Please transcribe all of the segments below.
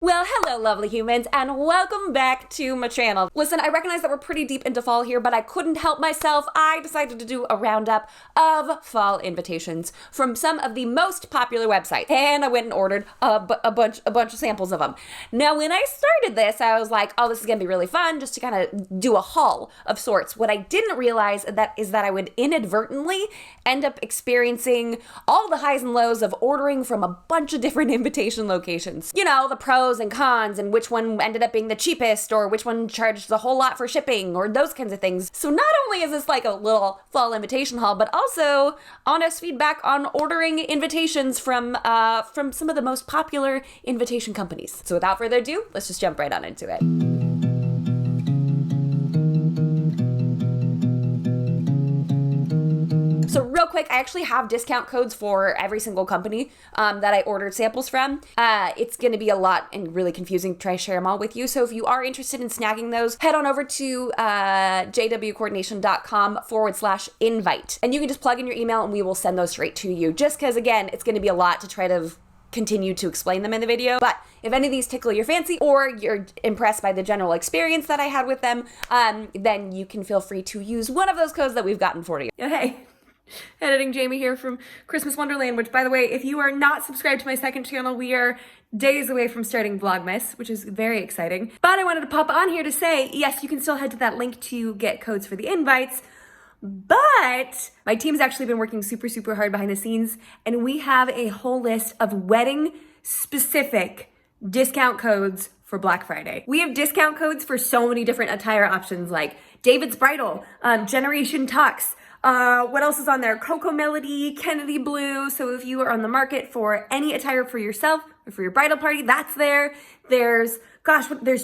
Well, hello lovely humans, and welcome back to my channel. Listen, I recognize that we're pretty deep into fall here, but I couldn't help myself. I decided to do a roundup of fall invitations from some of the most popular websites, and I went and ordered a bunch of samples of them. Now, when I started this, I was like, oh, this is gonna be really fun, just to kind of do a haul of sorts. What I didn't realize is that I would inadvertently end up experiencing all the highs and lows of ordering from a bunch of different invitation locations. You know, the pros and cons and which one ended up being the cheapest or which one charged a whole lot for shipping or those kinds of things. So not only is this like a little fall invitation haul, but also honest feedback on ordering invitations from some of the most popular invitation companies. So without further ado, let's just jump right on into it. So real quick, I actually have discount codes for every single company that I ordered samples from. It's going to be a lot and really confusing to try to share them all with you. So if you are interested in snagging those, head on over to jwcoordination.com/invite. And you can just plug in your email and we will send those straight to you. Just because, again, it's going to be a lot to try to continue to explain them in the video. But if any of these tickle your fancy or you're impressed by the general experience that I had with them, then you can feel free to use one of those codes that we've gotten for you. Hey. Editing Jamie here from Christmas Wonderland, which, by the way, if you are not subscribed to my second channel, we are days away from starting VLOGMAS, which is very exciting. But I wanted to pop on here to say, yes, you can still head to that link to get codes for the invites, but my team's actually been working super hard behind the scenes, and we have a whole list of wedding-specific discount codes for Black Friday. We have discount codes for so many different attire options like David's Bridal, Generation Tux, what else is on there? Cocoa Melody, Kennedy Blue. So if you are on the market for any attire for yourself or for your bridal party, that's there. There's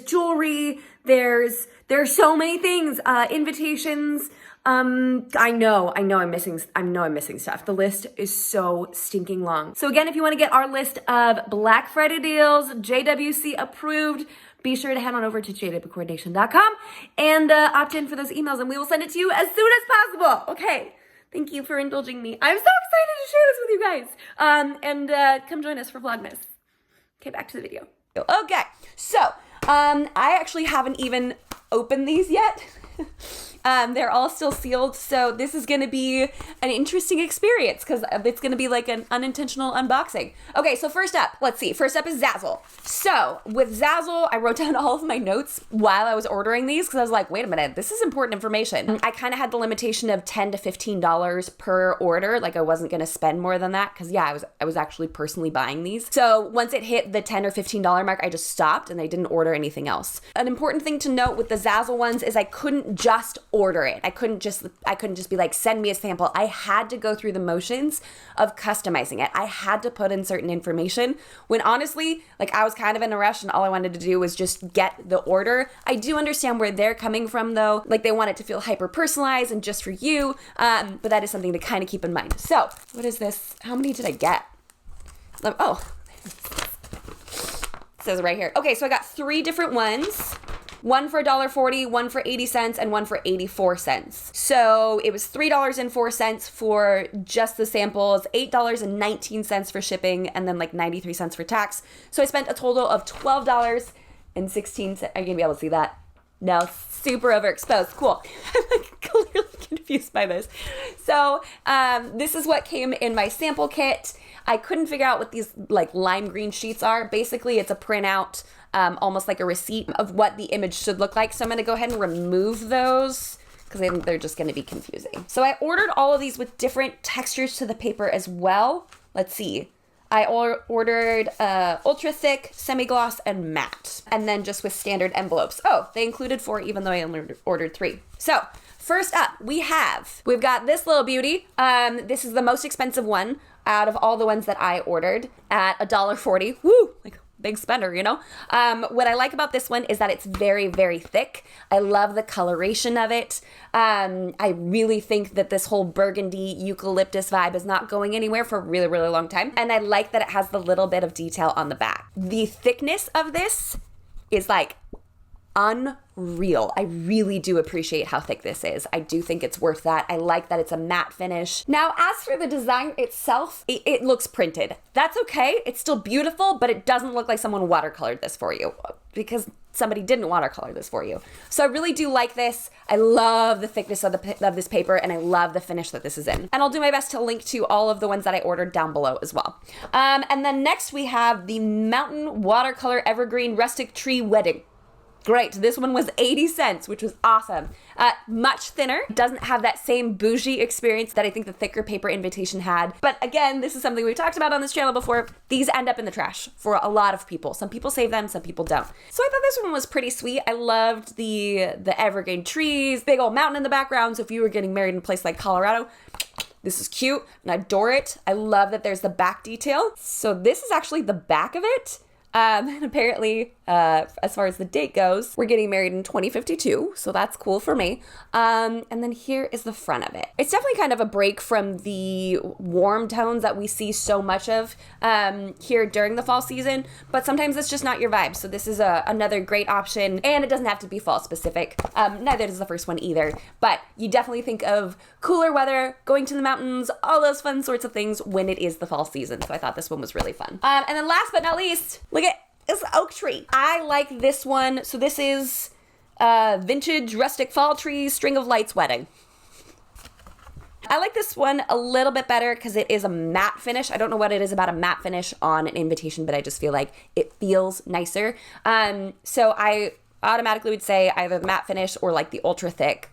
jewelry. There's so many things. Invitations. I know I'm missing stuff. The list is so stinking long. So again, if you want to get our list of Black Friday deals, JWC approved, be sure to head on over to jwcoordination.com and opt in for those emails, and we will send it to you as soon as possible. Okay, thank you for indulging me. I'm so excited to share this with you guys. And come join us for VLOGMAS. Okay, back to the video. Okay, so I actually haven't even opened these yet. They're all still sealed, so this is going to be an interesting experience because it's going to be like an unintentional unboxing. Okay, so first up, let's see. First up is Zazzle. So with Zazzle, I wrote down all of my notes while I was ordering these because I was like, wait a minute, this is important information. I kind of had the limitation of $10 to $15 per order. Like I wasn't going to spend more than that because yeah, I was actually personally buying these. So once it hit the $10 or $15 mark, I just stopped and I didn't order anything else. An important thing to note with the Zazzle ones is I couldn't just order it. I couldn't just be like, send me a sample. I had to go through the motions of customizing it. I had to put in certain information when honestly, like I was kind of in a rush and all I wanted to do was just get the order. I do understand where they're coming from though. Like they want it to feel hyper personalized and just for you. But that is something to kind of keep in mind. So what is this? How many did I get? Oh, it says right here. Okay, so I got 3 different ones. One for $1.40, one for 80 cents, and one for 84 cents. So it was $3.04 for just the samples, $8.19 for shipping, and then like 93 cents for tax. So I spent a total of $12.16. Are you gonna be able to see that? No, super overexposed. Cool. I'm like clearly confused by this. So this is what came in my sample kit. I couldn't figure out what these like lime green sheets are. Basically, it's a printout, almost like a receipt of what the image should look like. So I'm going to go ahead and remove those because I think they're just going to be confusing. So I ordered all of these with different textures to the paper as well. Let's see. I ordered ultra thick, semi-gloss, and matte. And then just with standard envelopes. Oh, they included 4 even though I only ordered 3. So first up, we've got this little beauty. This is the most expensive one out of all the ones that I ordered at $1.40. Woo! Like big spender, you know? What I like about this one is that it's very thick. I love the coloration of it. I really think that this whole burgundy eucalyptus vibe is not going anywhere for a really long time. And I like that it has the little bit of detail on the back. The thickness of this is like unreal. I really do appreciate how thick this is. I do think it's worth that. I like that it's a matte finish. Now, as for the design itself, it looks printed. That's okay. It's still beautiful, but it doesn't look like someone watercolored this for you, because somebody didn't watercolor this for you. So I really do like this. I love the thickness of this paper, and I love the finish that this is in. And I'll do my best to link to all of the ones that I ordered down below as well. And then next we have the Mountain Watercolor Evergreen Rustic Tree Wedding. Great. This one was 80 cents, which was awesome. Much thinner. Doesn't have that same bougie experience that I think the thicker paper invitation had. But again, this is something we've talked about on this channel before. These end up in the trash for a lot of people. Some people save them, some people don't. So I thought this one was pretty sweet. I loved the evergreen trees, big old mountain in the background. So if you were getting married in a place like Colorado, this is cute and I adore it. I love that there's the back detail. So this is actually the back of it. And apparently, as far as the date goes, we're getting married in 2052, so that's cool for me. And then here is the front of it. It's definitely kind of a break from the warm tones that we see so much of here during the fall season, but sometimes it's just not your vibe. So this is another great option, and it doesn't have to be fall specific. Neither does the first one either, but you definitely think of cooler weather, going to the mountains, all those fun sorts of things when it is the fall season. So I thought this one was really fun. And then last but not least, look at this oak tree. I like this one. So this is Vintage Rustic Fall Tree String of Lights Wedding. I like this one a little bit better because it is a matte finish. I don't know what it is about a matte finish on an invitation, but I just feel like it feels nicer. So I automatically would say either the matte finish or like the ultra thick.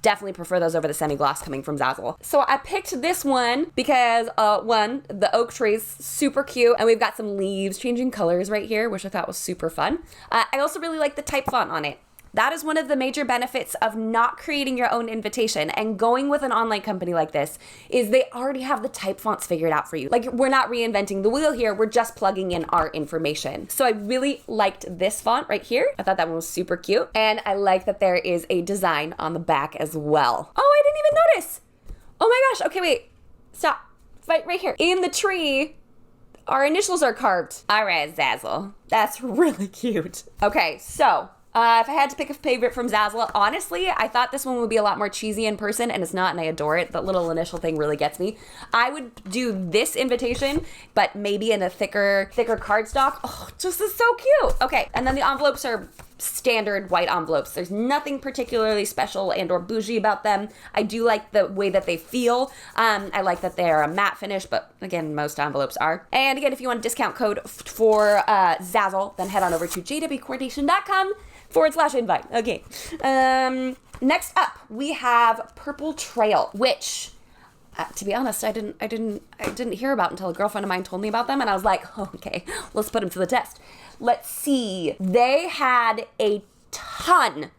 Definitely prefer those over the semi-gloss coming from Zazzle. So I picked this one because, one, the oak tree is super cute, and we've got some leaves changing colors right here, which I thought was super fun. I also really like the type font on it. That is one of the major benefits of not creating your own invitation and going with an online company like this is they already have the type fonts figured out for you. Like, we're not reinventing the wheel here, we're just plugging in our information. So I really liked this font right here. I thought that one was super cute. And I like that there is a design on the back as well. Oh, I didn't even notice. Oh my gosh, okay, wait, stop, right here. In the tree, our initials are carved. All right, Zazzle, that's really cute. Okay, so if I had to pick a favorite from Zazzle, honestly, I thought this one would be a lot more cheesy in person, and it's not, and I adore it. That little initial thing really gets me. I would do this invitation, but maybe in a thicker cardstock. Oh, this is so cute. Okay, and then the envelopes are standard white envelopes. There's nothing particularly special and or bougie about them. I do like the way that they feel. I like that they're a matte finish, but again, most envelopes are. And again, if you want a discount code for Zazzle, then head on over to jwcoordination.com/invite. Okay. Next up, we have Purple Trail, which to be honest, I didn't hear about until a girlfriend of mine told me about them, and I was like, oh, okay, let's put them to the test. Let's see. They had a ton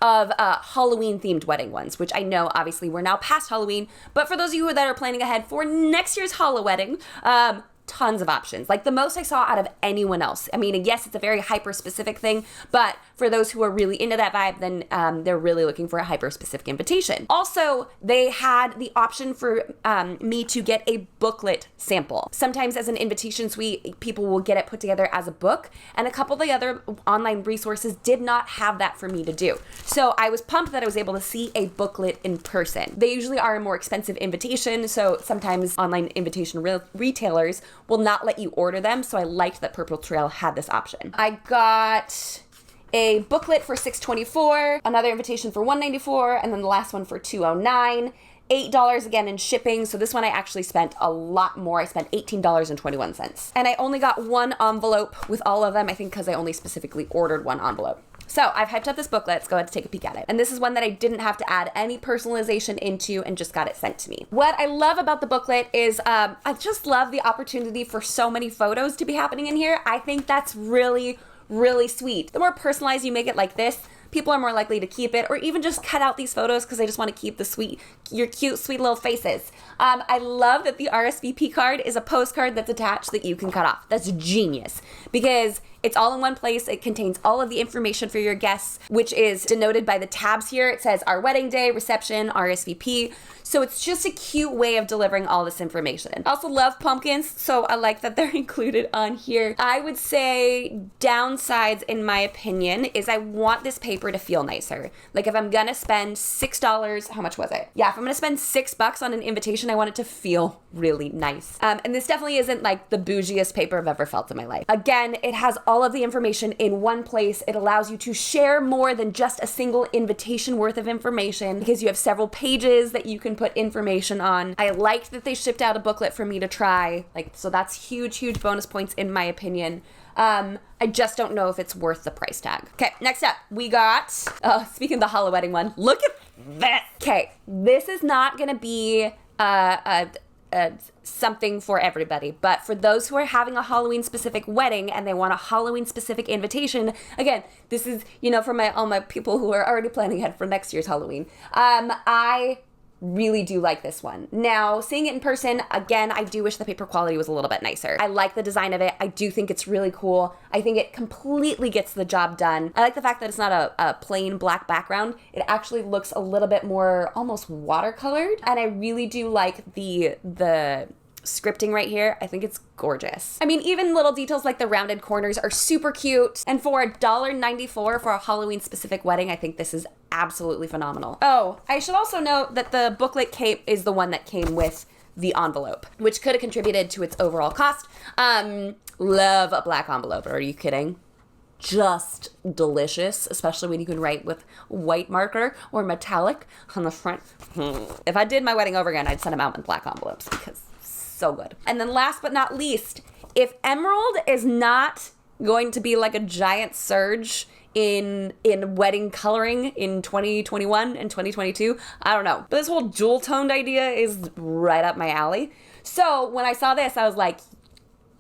of Halloween-themed wedding ones, which I know, obviously, we're now past Halloween, but for those of you that are planning ahead for next year's Hallow wedding, tons of options. Like the most I saw out of anyone else. I mean, yes, it's a very hyper-specific thing, but for those who are really into that vibe, then they're really looking for a hyper-specific invitation. Also, they had the option for me to get a booklet sample. Sometimes as an invitation suite, people will get it put together as a book, and a couple of the other online resources did not have that for me to do. So I was pumped that I was able to see a booklet in person. They usually are a more expensive invitation, so sometimes online invitation retailers will not let you order them, so I liked that Purple Trail had this option. I got a booklet for $6.24, another invitation for $1.94, and then the last one for $2.09. $8 again in shipping, so this one I actually spent a lot more. I spent $18.21. And I only got one envelope with all of them, I think because I only specifically ordered one envelope. So I've hyped up this booklet. Let's go ahead and take a peek at it. And this is one that I didn't have to add any personalization into and just got it sent to me. What I love about the booklet is I just love the opportunity for so many photos to be happening in here. I think that's really, really sweet. The more personalized you make it like this, people are more likely to keep it or even just cut out these photos because they just want to keep your cute, sweet little faces. I love that the RSVP card is a postcard that's attached that you can cut off. That's genius because It's all in one place. It contains all of the information for your guests, which is denoted by the tabs here. It says our wedding day, reception, RSVP. So it's just a cute way of delivering all this information. I also love pumpkins, so I like that they're included on here. I would say downsides, in my opinion, is I want this paper to feel nicer. Like if I'm gonna spend $6, how much was it? Yeah, if I'm gonna spend $6 on an invitation, I want it to feel really nice. And this definitely isn't like the bougiest paper I've ever felt in my life. Again, it has all of the information in one place. It allows you to share more than just a single invitation worth of information because you have several pages that you can put information on. I liked that they shipped out a booklet for me to try. So that's huge bonus points in my opinion. I just don't know if it's worth the price tag. Okay, next up, we got, speaking of the Hollow Wedding one, look at this. Okay, this is not gonna be something for everybody, but for those who are having a Halloween specific wedding and they want a Halloween specific invitation, again, this is, for all my people who are already planning ahead for next year's Halloween. I really do like this one. Now, seeing it in person, again, I do wish the paper quality was a little bit nicer. I like the design of it. I do think it's really cool. I think it completely gets the job done. I like the fact that it's not a plain black background. It actually looks a little bit more almost watercolored. And I really do like the scripting right here. I think it's gorgeous. I mean, even little details like the rounded corners are super cute. And for $1.94 for a Halloween specific wedding, I think this is absolutely phenomenal. Oh, I should also note that the booklet cape is the one that came with the envelope, which could have contributed to its overall cost. Love a black envelope. Are you kidding? Just delicious, especially when you can write with white marker or metallic on the front. If I did my wedding over again, I'd send them out in black envelopes because so good. And then last but not least, if emerald is not going to be like a giant surge in wedding coloring in 2021 and 2022, I don't know. But this whole jewel toned idea is right up my alley. So when I saw this, I was like,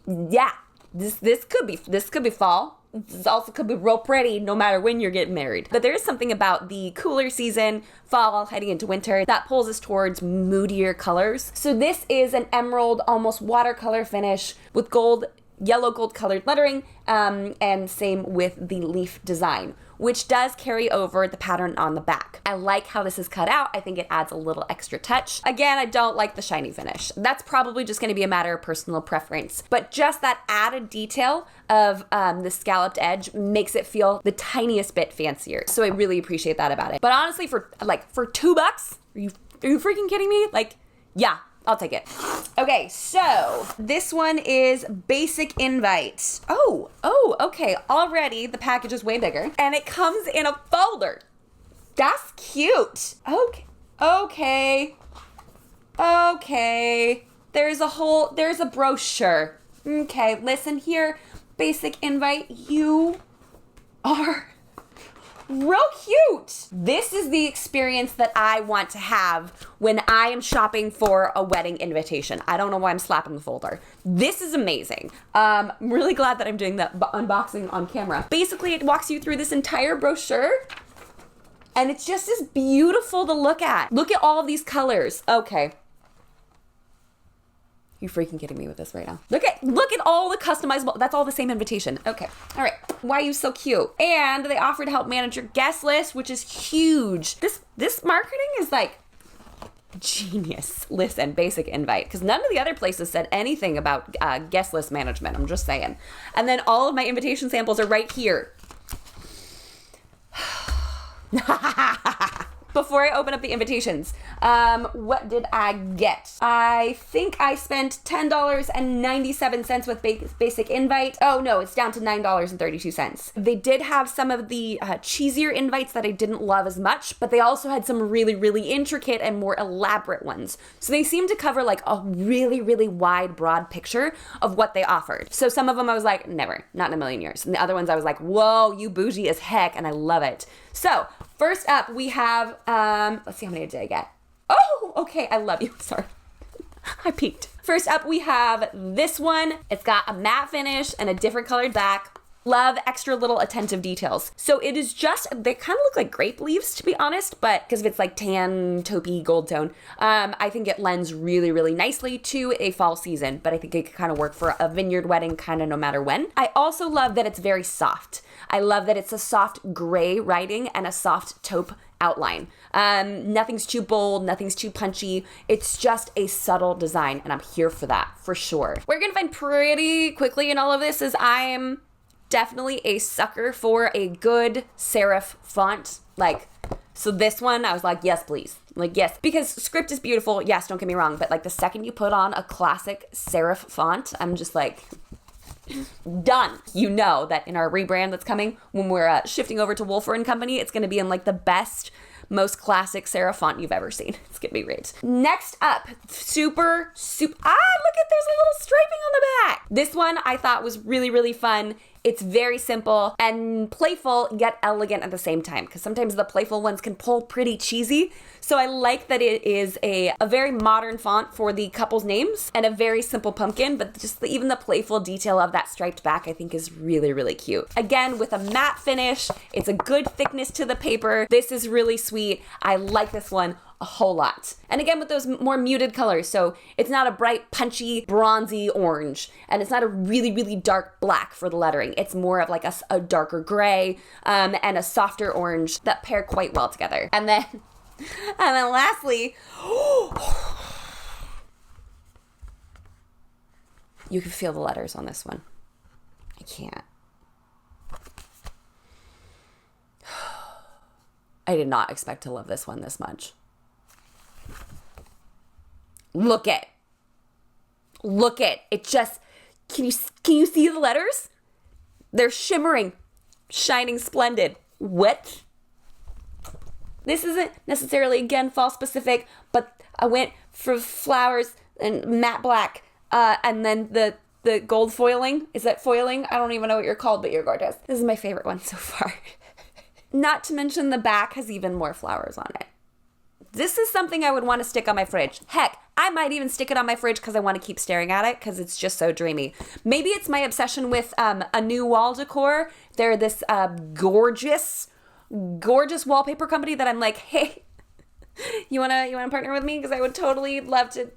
yeah, this could be fall. This also could be real pretty no matter when you're getting married. But there is something about the cooler season, fall, heading into winter, that pulls us towards moodier colors. So this is an emerald, almost watercolor finish with yellow gold colored lettering, and same with the leaf design, which does carry over the pattern on the back. I like how this is cut out. I think it adds a little extra touch. Again, I don't like the shiny finish. That's probably just gonna be a matter of personal preference, but just that added detail of the scalloped edge makes it feel the tiniest bit fancier. So I really appreciate that about it. But honestly, for $2, are you freaking kidding me? Yeah, I'll take it. Okay, so this one is Basic Invite. Oh, okay. Already the package is way bigger and it comes in a folder. That's cute. Okay. There's a brochure. Okay, listen here, Basic Invite, you are real cute. This is the experience that I want to have when I am shopping for a wedding invitation. I don't know why I'm slapping the folder. This is amazing. I'm really glad that I'm doing that unboxing on camera. Basically, it walks you through this entire brochure and it's just as beautiful to look at. Look at all of these colors. Okay. You're freaking kidding me with this right now. Look at all the customizable, that's all the same invitation. Okay, all right. Why are you so cute? And they offer to help manage your guest list, which is huge. This marketing is like genius. Listen, Basic Invite, because none of the other places said anything about guest list management. I'm just saying. And then all of my invitation samples are right here. Before I open up the invitations, what did I get? I think I spent $10.97 with Basic Invite. Oh no, it's down to $9.32. They did have some of the cheesier invites that I didn't love as much, but they also had some really, really intricate and more elaborate ones. So they seemed to cover like a really, really wide, broad picture of what they offered. So some of them I was like, never, not in a million years. And the other ones I was like, whoa, you bougie as heck, and I love it. So first up, we have, let's see how many did I get? Oh, okay, I love you. Sorry, I peeked. First up, we have this one. It's got a matte finish and a different colored back. Love extra little attentive details. So it is just, they kind of look like grape leaves, to be honest, but because of its like tan, taupey gold tone, I think it lends really, really nicely to a fall season, but I think it could kind of work for a vineyard wedding kind of no matter when. I also love that it's very soft. I love that it's a soft gray writing and a soft taupe outline. Nothing's too bold, nothing's too punchy. It's just a subtle design, and I'm here for that, for sure. We're gonna find pretty quickly in all of this is I'm definitely a sucker for a good serif font. Like, so this one, I was like, yes, please. Like, yes, because script is beautiful. Yes, don't get me wrong. But like the second you put on a classic serif font, I'm just like, done. You know that in our rebrand that's coming, when we're shifting over to Wolfer & Company, it's going to be in like the best, most classic serif font you've ever seen. It's going to be great. Next up, super, look at, there's a little striping on the back. This one I thought was really, really fun. It's very simple and playful, yet elegant at the same time, because sometimes the playful ones can pull pretty cheesy. So I like that it is a very modern font for the couple's names and a very simple pumpkin, but just even the playful detail of that striped back I think is really, really cute. Again, with a matte finish, it's a good thickness to the paper. This is really sweet. I like this one a whole lot. And again, with those more muted colors, so it's not a bright, punchy, bronzy orange, and it's not a really, really dark black for the lettering. It's more of like a darker gray and a softer orange that pair quite well together. And then lastly, you can feel the letters on this one. I can't. I did not expect to love this one this much. Look it. It just, can you see the letters? They're shimmering, shining splendid. What? This isn't necessarily, again, fall specific, but I went for flowers and matte black, and then the gold foiling. Is that foiling? I don't even know what you're called, but you're gorgeous. This is my favorite one so far. Not to mention the back has even more flowers on it. This is something I would want to stick on my fridge. Heck, I might even stick it on my fridge because I want to keep staring at it because it's just so dreamy. Maybe it's my obsession with a new wall decor. They're this gorgeous wallpaper company that I'm like, hey, you wanna partner with me? Because I would totally love to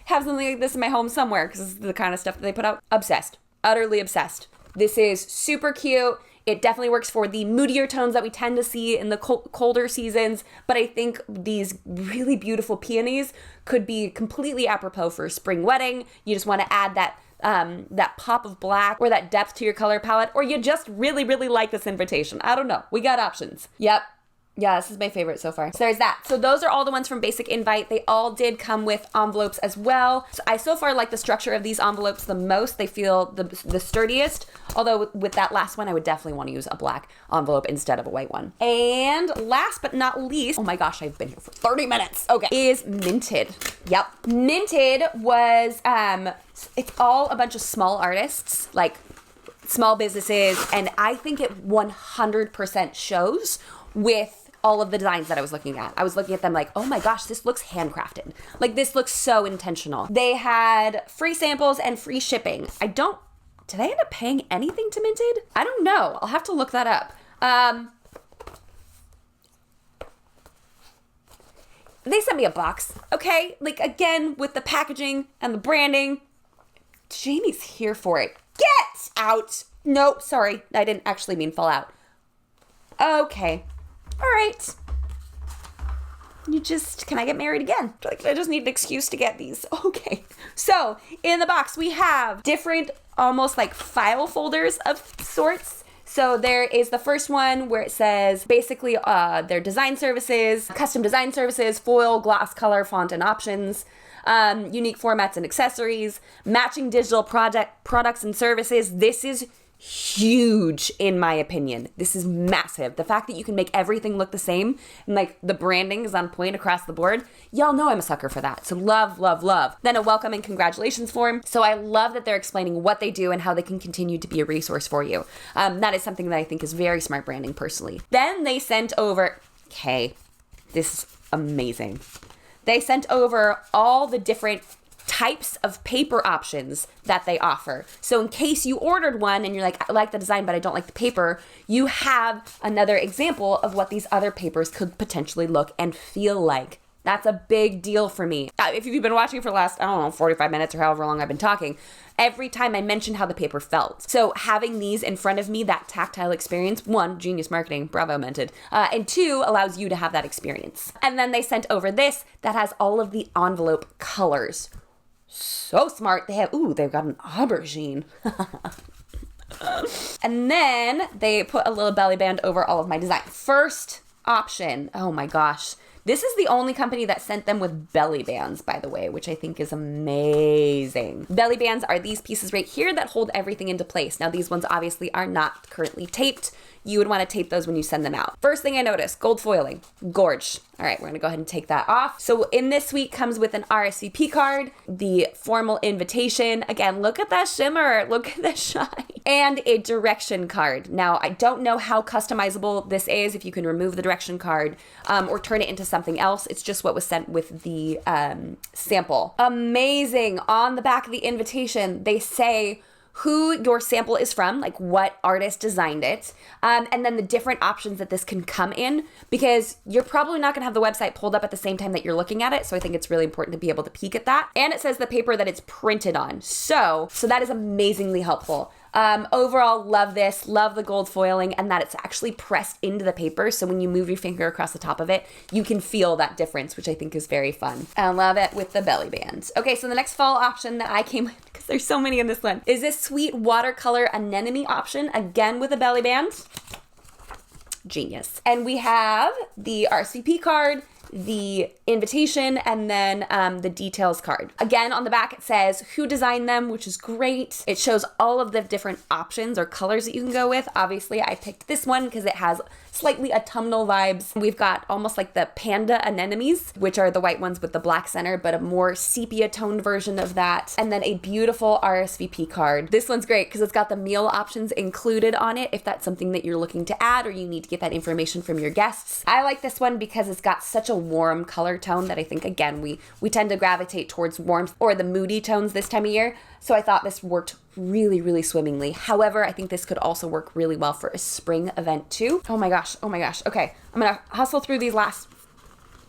have something like this in my home somewhere because this is the kind of stuff that they put out. Obsessed. Utterly obsessed. This is super cute. It definitely works for the moodier tones that we tend to see in the colder seasons, but I think these really beautiful peonies could be completely apropos for a spring wedding. You just want to add that pop of black or that depth to your color palette, or you just really, really like this invitation. I don't know. We got options. Yep. Yeah, this is my favorite so far. So there's that. So those are all the ones from Basic Invite. They all did come with envelopes as well. So I so far like the structure of these envelopes the most. They feel the sturdiest. Although with that last one, I would definitely want to use a black envelope instead of a white one. And last but not least, oh my gosh, I've been here for 30 minutes. Okay, is Minted. Yep. Minted was, it's all a bunch of small artists, like small businesses. And I think it 100% shows with all of the designs that I was looking at. I was looking at them like, oh my gosh, this looks handcrafted. Like this looks so intentional. They had free samples and free shipping. Did I end up paying anything to Minted? I don't know. I'll have to look that up. They sent me a box, okay? Like again, with the packaging and the branding. Jamie's here for it. Get out! Nope, sorry. I didn't actually mean fall out. Okay. All right. Can I get married again? Like, I just need an excuse to get these. Okay. So in the box, we have different, almost like file folders of sorts. So there is the first one where it says basically their design services, custom design services, foil, gloss, color, font, and options, unique formats and accessories, matching digital products and services. This is huge in my opinion. This is massive. The fact that you can make everything look the same and like the branding is on point across the board. Y'all know I'm a sucker for that. So love, love, love. Then a welcome and congratulations form. So I love that they're explaining what they do and how they can continue to be a resource for you. That is something that I think is very smart branding personally. Then they sent over, okay, this is amazing. They sent over all the different types of paper options that they offer. So in case you ordered one and you're like, I like the design, but I don't like the paper, you have another example of what these other papers could potentially look and feel like. That's a big deal for me. If you've been watching for the last, 45 minutes or however long I've been talking, every time I mentioned how the paper felt. So having these in front of me, that tactile experience, one, genius marketing, bravo Mented, and two, allows you to have that experience. And then they sent over this that has all of the envelope colors. So smart. They've got an aubergine. And then they put a little belly band over all of my design. First option, oh my gosh. This is the only company that sent them with belly bands, by the way, which I think is amazing. Belly bands are these pieces right here that hold everything into place. Now, these ones obviously are not currently taped. You would want to tape those when you send them out. First thing I noticed, gold foiling. Gorge. All right, we're gonna go ahead and take that off. So in this suite comes with an RSVP card, the formal invitation. Again, look at that shimmer, look at that shine. And a direction card. Now, I don't know how customizable this is, if you can remove the direction card or turn it into something else. It's just what was sent with the sample. Amazing. On the back of the invitation, they say who your sample is from, like what artist designed it, and then the different options that this can come in, because you're probably not gonna have the website pulled up at the same time that you're looking at it, so I think it's really important to be able to peek at that. And it says the paper that it's printed on, so that is amazingly helpful. Overall, love this, love the gold foiling, and that it's actually pressed into the paper, so when you move your finger across the top of it, you can feel that difference, which I think is very fun. I love it with the belly bands. Okay, so the next fall option that I came with, because there's so many in this one, is this sweet watercolor anemone option, again with a belly band. Genius. And we have the RCP card, the invitation, and then the details card. Again, on the back it says who designed them, which is great. It shows all of the different options or colors that you can go with. Obviously, I picked this one because it has slightly autumnal vibes. We've got almost like the panda anemones, which are the white ones with the black center, but a more sepia toned version of that. And then a beautiful RSVP card. This one's great because it's got the meal options included on it if that's something that you're looking to add or you need to get that information from your guests. I like this one because it's got such a warm color tone that I think, again, we tend to gravitate towards warmth or the moody tones this time of year. So I thought this worked really, really swimmingly. However, I think this could also work really well for a spring event too. Oh my gosh. Okay, I'm gonna hustle through these last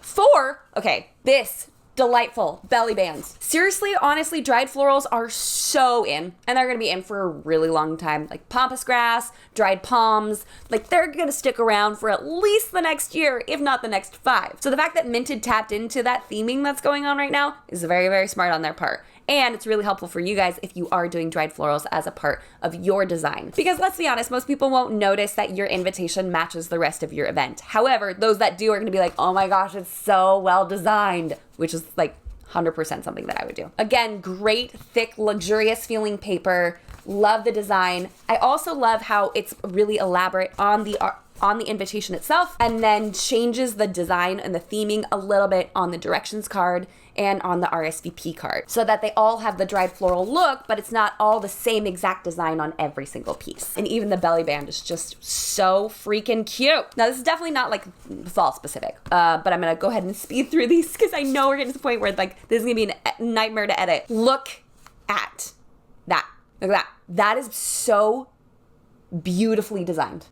4. Okay, this delightful belly bands. Seriously, honestly, dried florals are so in, and they're gonna be in for a really long time. Like pampas grass, dried palms, like they're gonna stick around for at least the next year, if not the next 5. So the fact that Minted tapped into that theming that's going on right now is very, very smart on their part. And it's really helpful for you guys if you are doing dried florals as a part of your design. Because let's be honest, most people won't notice that your invitation matches the rest of your event. However, those that do are gonna be like, oh my gosh, it's so well designed, which is like 100% something that I would do. Again, great, thick, luxurious feeling paper. Love the design. I also love how it's really elaborate on the invitation itself, and then changes the design and the theming a little bit on the directions card and on the RSVP card, so that they all have the dried floral look, but it's not all the same exact design on every single piece. And even the belly band is just so freaking cute. Now, this is definitely not like fall specific, but I'm gonna go ahead and speed through these because I know we're getting to the point where like this is gonna be a nightmare to edit. Look at that. Look at that. That is so beautifully designed.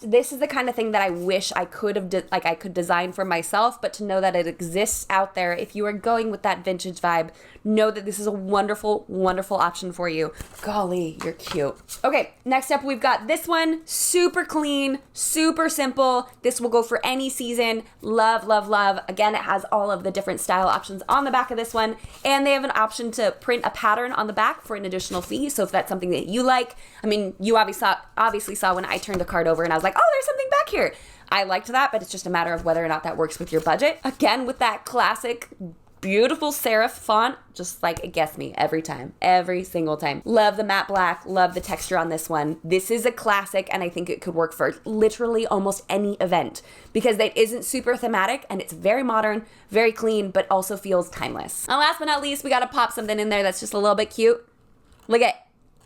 This is the kind of thing that I wish I could have I could design for myself, but to know that it exists out there, if you are going with that vintage vibe, know that this is a wonderful, wonderful option for you. Golly, you're cute. Okay, next up we've got this one. Super clean, super simple. This will go for any season. Love, love, love. Again, it has all of the different style options on the back of this one, and they have an option to print a pattern on the back for an additional fee. So if that's something that you like, I mean, you obviously saw when I turned the card over and I was like, oh, there's something back here. I liked that, but it's just a matter of whether or not that works with your budget. Again, with that classic, beautiful serif font, just like it gets me every time, every single time. Love the matte black, love the texture on this one. This is a classic, and I think it could work for literally almost any event because it isn't super thematic and it's very modern, very clean, but also feels timeless. And last but not least, we gotta pop something in there that's just a little bit cute.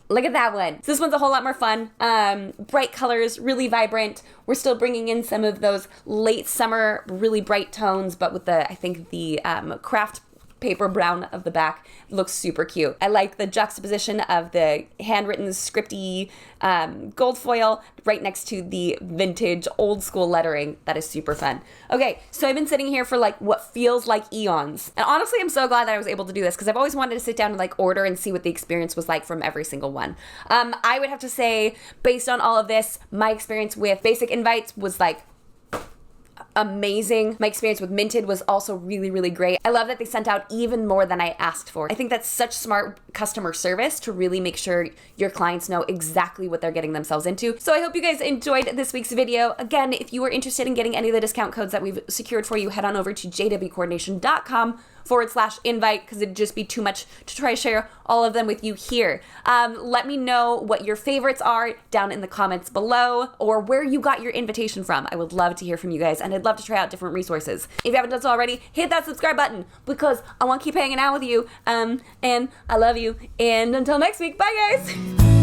Look at that one. So this one's a whole lot more fun. Bright colors, really vibrant. We're still bringing in some of those late summer, really bright tones, but with I think the craft paper brown of the back. It looks super cute. I like the juxtaposition of the handwritten scripty gold foil right next to the vintage old school lettering. That is super fun. Okay, so I've been sitting here for like what feels like eons. And honestly, I'm so glad that I was able to do this because I've always wanted to sit down and like order and see what the experience was like from every single one. I would have to say, based on all of this, my experience with basic invites was like amazing. My experience with Minted was also really, really great. I love that they sent out even more than I asked for. I think that's such smart customer service to really make sure your clients know exactly what they're getting themselves into. So I hope you guys enjoyed this week's video. Again, if you are interested in getting any of the discount codes that we've secured for you, head on over to jwcoordination.com/invite because it'd just be too much to try to share all of them with you here. Let me know what your favorites are down in the comments below or where you got your invitation from. I would love to hear from you guys and I'd love to try out different resources. If you haven't done so already, hit that subscribe button because I want to keep hanging out with you and I love you. And until next week, bye guys!